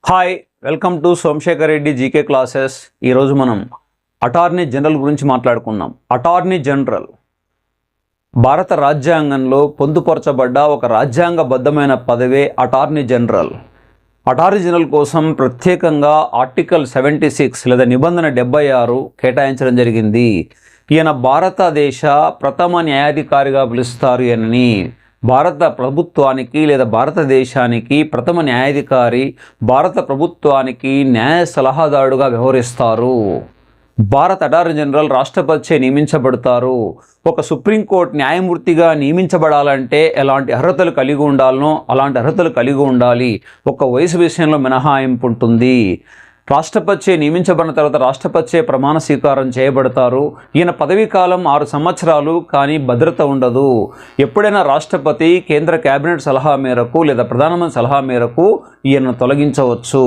Hi, welcome to Somashekar Reddy GK classes. ఈరోజు మనం attorney general గురించి మాట్లాడుకుందాం. అటార్నీ జనరల్ భారత రాజ్యాంగంలో పొందుపరచబడ్డ ఒక రాజ్యాంగబద్ధమైన పదవే అటార్నీ జనరల్. అటార్నీ జనరల్ కోసం ప్రత్యేకంగా ఆర్టికల్ 76 లేదా నిబంధన 76 కేటాయించడం జరిగింది. ఈయన భారతదేశ ప్రథమ న్యాయాధికారిగా పిలుస్తారు. ఈయనని భారత ప్రభుత్వానికి లేదా భారతదేశానికి ప్రథమ న్యాయాధికారి, భారత ప్రభుత్వానికి న్యాయ సలహాదారుడుగా వ్యవహరిస్తారు. భారత అటార్నీ జనరల్ రాష్ట్రపతిచే నియమించబడతారు. ఒక సుప్రీంకోర్టు న్యాయమూర్తిగా నియమించబడాలంటే ఎలాంటి అర్హతలు కలిగి ఉండాలనో అలాంటి అర్హతలు కలిగి ఉండాలి. ఒక వయసు విషయంలో మినహాయింపు ఉంటుంది. రాష్ట్రపతిచే నియమించబడిన తర్వాత రాష్ట్రపతిచే ప్రమాణ స్వీకారం చేయబడతారు. ఈయన పదవీ కాలం 6 సంవత్సరాలు, కానీ భద్రత ఉండదు. ఎప్పుడైనా రాష్ట్రపతి కేంద్ర కేబినెట్ సలహా మేరకు లేదా ప్రధానమంత్రి సలహా మేరకు ఈయన తొలగించవచ్చు.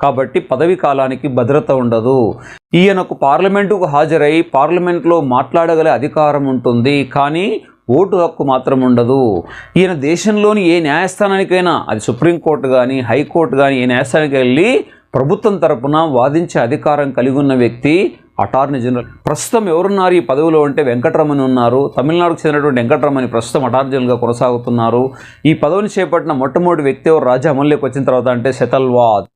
కాబట్టి పదవీ కాలానికి భద్రత ఉండదు. ఈయనకు పార్లమెంటుకు హాజరై పార్లమెంట్లో మాట్లాడగల అధికారం ఉంటుంది, కానీ ఓటు హక్కు మాత్రం ఉండదు. ఈయన దేశంలోని ఏ న్యాయస్థానానికైనా, అది సుప్రీంకోర్టు కానీ హైకోర్టు కానీ, ఏ న్యాయస్థానానికి వెళ్ళి ప్రభుత్వం తరపున వాదించే అధికారం కలిగి ఉన్న వ్యక్తి అటార్నీ జనరల్. ప్రస్తుతం ఎవరున్నారు ఈ పదవిలో అంటే వెంకటరమణి ఉన్నారు. తమిళనాడుకు చెందినటువంటి వెంకటరమణి ప్రస్తుతం అటార్నీ జనరల్గా కొనసాగుతున్నారు. ఈ పదవిని చేపట్టిన మొట్టమొదటి వ్యక్తి ఎవరు రాజ్య అమల్లోకి వచ్చిన తర్వాత అంటే సెతల్వాద్.